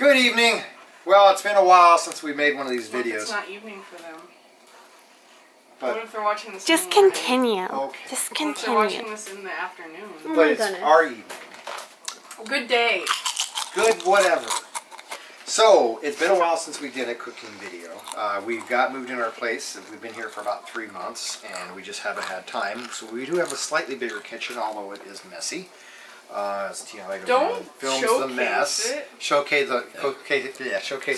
Good evening. Well, it's been a while since we made one of these videos. It's not evening for them. But what if they're watching this? Just in the morning? continue. Okay. Just What if they're continue. watching this in the afternoon? Oh But my it's goodness. our evening. Good day. Good whatever. So, it's been a while since we did a cooking video. We got moved in our place. We've been here for about 3 months, and we just haven't had time. So we do have a slightly bigger kitchen, although it is messy. As Tina like Don't films showcase the mess. it. Showcase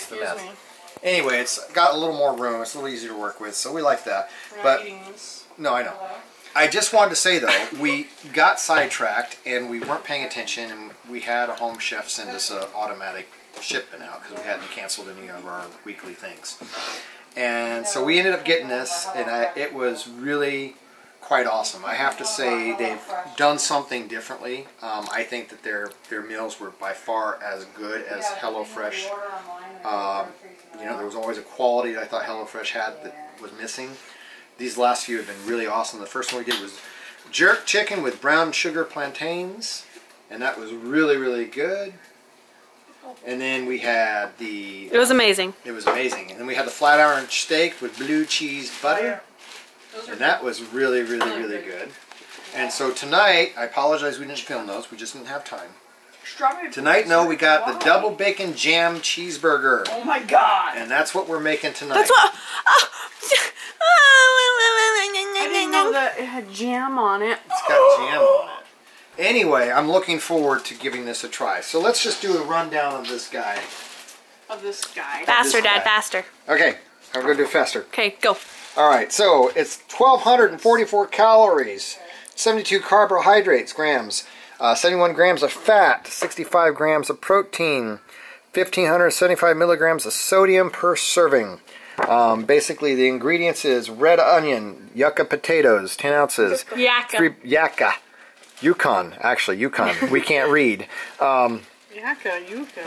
the mess. Me. Anyway, it's got a little more room. It's a little easier to work with, so we like that. We're not But eating this. no, I know. I just wanted to say though, we got sidetracked and we weren't paying attention, and we had a home chef send us an automatic shipment out because we hadn't canceled any of our weekly things. And so we ended up getting this, and it was really quite awesome. I have to say they've done something differently. I think that their meals were by far as good as HelloFresh. You know, there was always a quality that I thought HelloFresh had that was missing. These last few have been really awesome. The first one we did was jerk chicken with brown sugar plantains, and that was really, really good. And then we had the... It was amazing. It was amazing. And then we had the flat iron steak with blue cheese butter. And that was really, really, really good. And so tonight, I apologize we didn't film those. We just didn't have time. Strawberry. Tonight, no, we got the double bacon jam cheeseburger. Oh my god! And that's what we're making tonight. That's what. I didn't know that it had jam on it. It's got jam on it. Anyway, I'm looking forward to giving this a try. So let's just do a rundown of this guy. Of this guy. Faster, This guy. Dad, faster. Okay, I'm going to do it faster. Okay, go. All right, so it's 1,244 calories, 72 carbohydrates grams, 71 grams of fat, 65 grams of protein, 1,575 milligrams of sodium per serving. Basically, the ingredients is red onion, yucca potatoes, 10 ounces. Yakka. Yukon, actually, Yukon. We can't read. Yucca.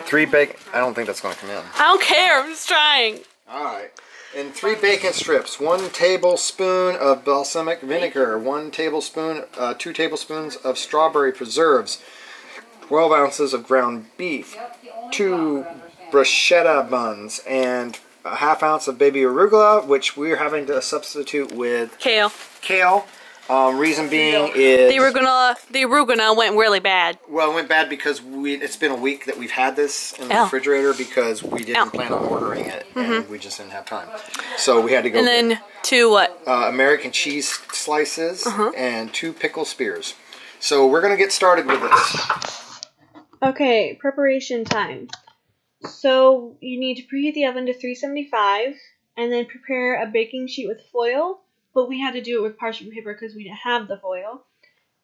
3 bacon. I don't think that's going to come in. I don't care. I'm just trying. All right. And 3 bacon strips, 1 tablespoon of balsamic vinegar, 2 tablespoons of strawberry preserves, 12 ounces of ground beef, 2 bruschetta buns, and a ½ ounce of baby arugula, which we're having to substitute with Kale. kale. Reason being is... The arugula went really bad. Well, it went bad because it's been a week that we've had this in the refrigerator because we didn't plan on ordering it, and we just didn't have time. So we had to go And then 2 what? American cheese slices and 2 pickle spears. So we're going to get started with this. Okay, preparation time. So you need to preheat the oven to 375 and then prepare a baking sheet with foil. But we had to do it with parchment paper because we didn't have the foil.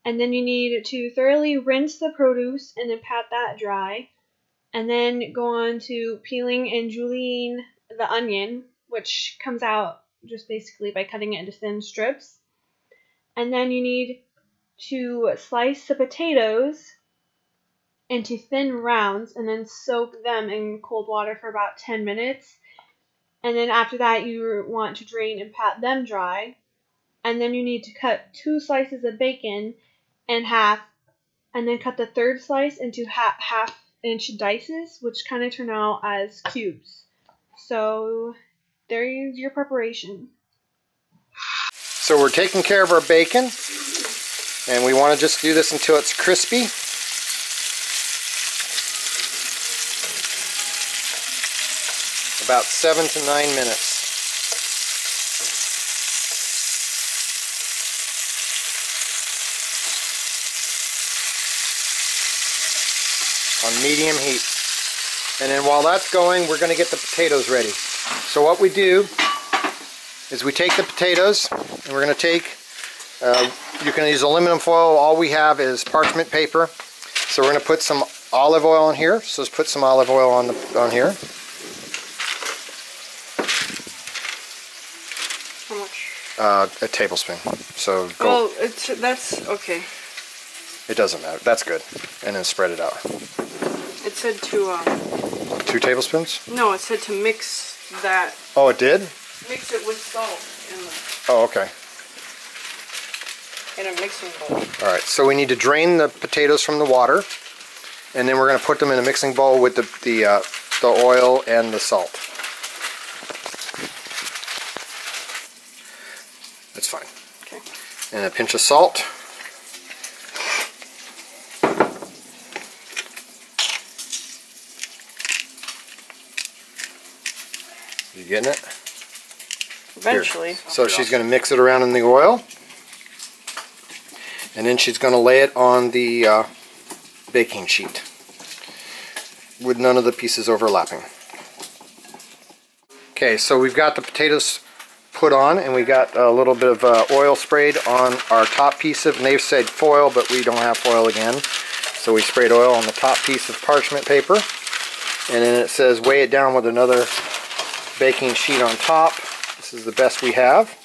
And then you need to thoroughly rinse the produce and then pat that dry. And then go on to peeling and julienne the onion, which comes out just basically by cutting it into thin strips. And then you need to slice the potatoes into thin rounds and then soak them in cold water for about 10 minutes. And then after that, you want to drain and pat them dry. And then you need to cut 2 slices of bacon in half. And then cut the third slice into half-inch dices, which kind of turn out as cubes. So there's your preparation. So we're taking care of our bacon. And we want to just do this until it's crispy. About 7 to 9 minutes. On medium heat. And then while that's going, we're going to get the potatoes ready. So what we do is we take the potatoes and we're going to take, you can use aluminum foil. All we have is parchment paper. So we're going to put some olive oil on here. So let's put some olive oil on here. How much? A tablespoon. So go. Oh, that's okay. It doesn't matter. That's good. And then spread it out. It said to 2 tablespoons? No, it said to mix that. Oh, it did? Mix it with salt in the. Oh, okay. In a mixing bowl. All right. So we need to drain the potatoes from the water, and then we're going to put them in a mixing bowl with the the oil and the salt. That's fine. Okay. And a pinch of salt. You getting it? Eventually. Here. So she's going to mix it around in the oil. And then she's going to lay it on the baking sheet with none of the pieces overlapping. Okay, so we've got the potatoes put on, and we got a little bit of oil sprayed on our top piece of, and they've said foil, but we don't have foil again. So we sprayed oil on the top piece of parchment paper. And then it says weigh it down with another baking sheet on top. This is the best we have.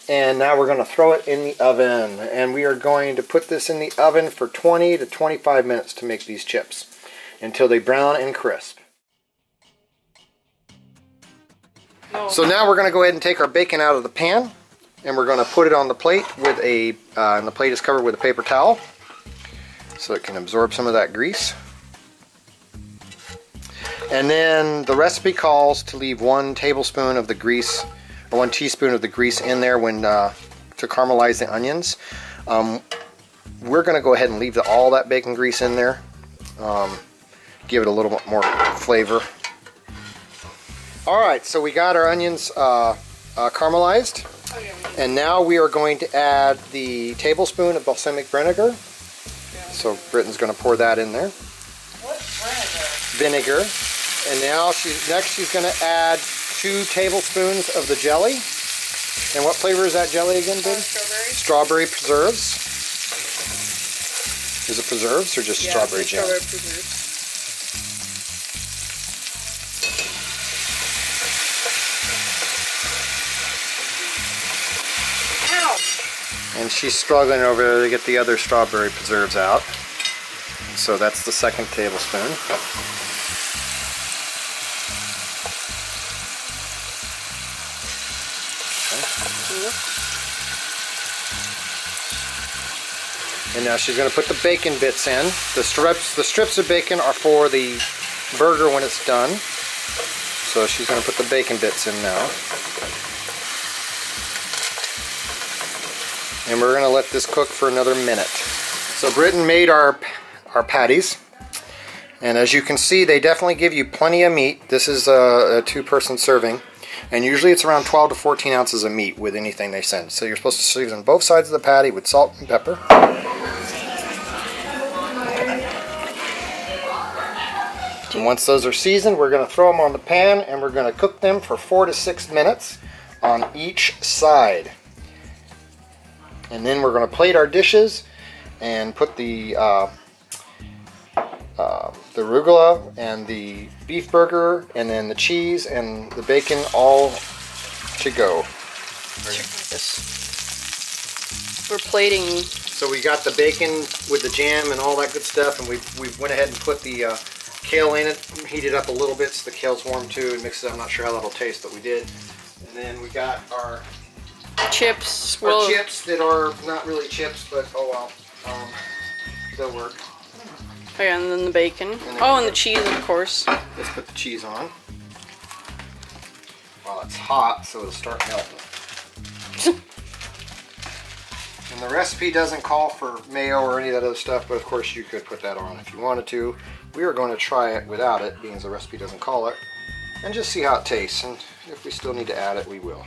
And now we're going to throw it in the oven. And we are going to put this in the oven for 20 to 25 minutes to make these chips until they brown and crisp. So now we're going to go ahead and take our bacon out of the pan, and we're going to put it on the plate with a, and the plate is covered with a paper towel so it can absorb some of that grease. And then the recipe calls to leave 1 tablespoon of the grease, or 1 teaspoon of the grease in there when to caramelize the onions. We're going to go ahead and leave all that bacon grease in there. Give it a little bit more flavor. Alright, so we got our onions caramelized, and now we are going to add the tablespoon of balsamic vinegar. So Britton's going to pour that in there. What vinegar? Vinegar. And now she's going to add 2 tablespoons of the jelly. And what flavor is that jelly again, baby? Strawberry. Strawberry preserves. Is it preserves or just strawberry jam? Strawberry preserves. And she's struggling over there to get the other strawberry preserves out. So that's the 2nd tablespoon. Okay. And now she's going to put the bacon bits in. The strips of bacon are for the burger when it's done. So she's going to put the bacon bits in now. And we're going to let this cook for another minute. So Britton made our patties. And as you can see, they definitely give you plenty of meat. This is a 2-person serving. And usually it's around 12 to 14 ounces of meat with anything they send. So you're supposed to season both sides of the patty with salt and pepper. And once those are seasoned, we're going to throw them on the pan, and we're going to cook them for 4 to 6 minutes on each side. And then we're going to plate our dishes and put the arugula and the beef burger and then the cheese and the bacon all to go. We're plating. So we got the bacon with the jam and all that good stuff, and we went ahead and put the kale in it, heated up a little bit so the kale's warm too, and mixed it up. I'm not sure how that'll taste, but we did. And then we got our Chips. Chips that are not really chips, but oh well, they'll work. Oh yeah, and then the bacon. And the cheese, of course. Let's put the cheese on. While it's hot, so it'll start melting. And the recipe doesn't call for mayo or any of that other stuff, but of course you could put that on if you wanted to. We are going to try it without it, being as the recipe doesn't call it, and just see how it tastes. And if we still need to add it, we will.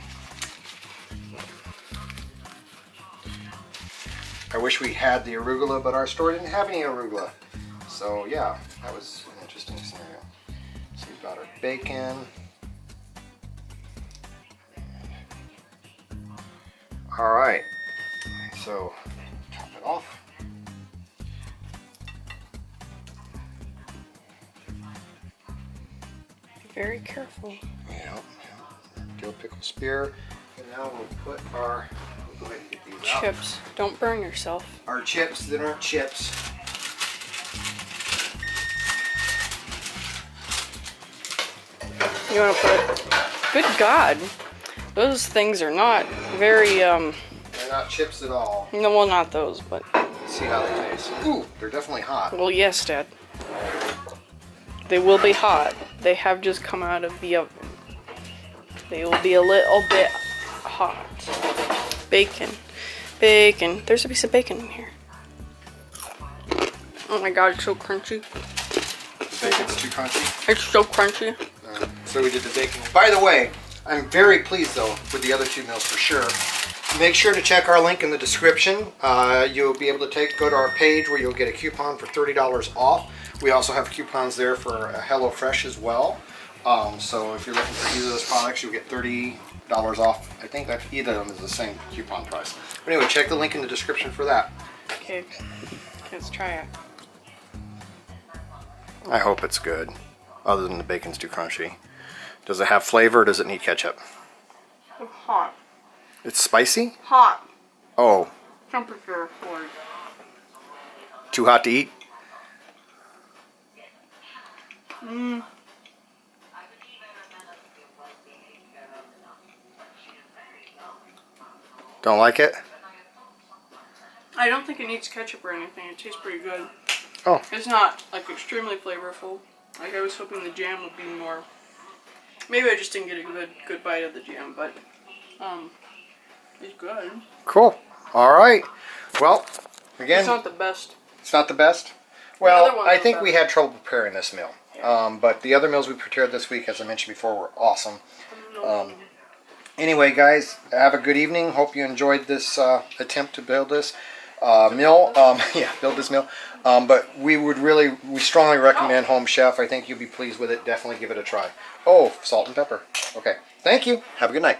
I wish we had the arugula, but our store didn't have any arugula. So yeah, that was an interesting scenario. So we've got our bacon. All right, so top it off. Be very careful. Yeah, dill pickle spear. And now we'll put our, we'll go ahead and get these Chips. out. Don't burn yourself. Our chips that aren't chips. You want to put... Good God. Those things are not very, They're not chips at all. No, well, not those, but... Let's see how they taste. Ooh, they're definitely hot. Well, yes, Dad. They will be hot. They have just come out of the oven. They will be a little bit hot. Bacon. Bacon. There's a piece of bacon in here. Oh my god, it's so crunchy. The bacon's too crunchy. It's so crunchy. So we did the bacon. By the way, I'm very pleased though with the other two meals for sure. Make sure to check our link in the description. You'll be able to go to our page where you'll get a coupon for $30 off. We also have coupons there for HelloFresh as well. So if you're looking for either of those products, you'll get $30 off. I think that either of them is the same coupon price. But anyway, check the link in the description for that. Okay, let's try it. I hope it's good, other than the bacon's too crunchy. Does it have flavor or does it need ketchup? It's hot. It's spicy? Hot. Oh. Temperature for it. Too hot to eat? Mmm. Don't like it? I don't think it needs ketchup or anything. It tastes pretty good. Oh. It's not like extremely flavorful. Like I was hoping the jam would be more. Maybe I just didn't get a good bite of the jam, but it's good. Cool. All right. Well, again, It's not the best. it's not the best. The Well, other ones I are think better. we had trouble preparing this meal. But the other meals we prepared this week, as I mentioned before, were awesome. Anyway, guys, have a good evening. Hope you enjoyed this attempt to build this meal. Yeah, build this meal. But we strongly recommend Home Chef. I think you'll be pleased with it. Definitely give it a try. Oh, salt and pepper. Okay. Thank you. Have a good night.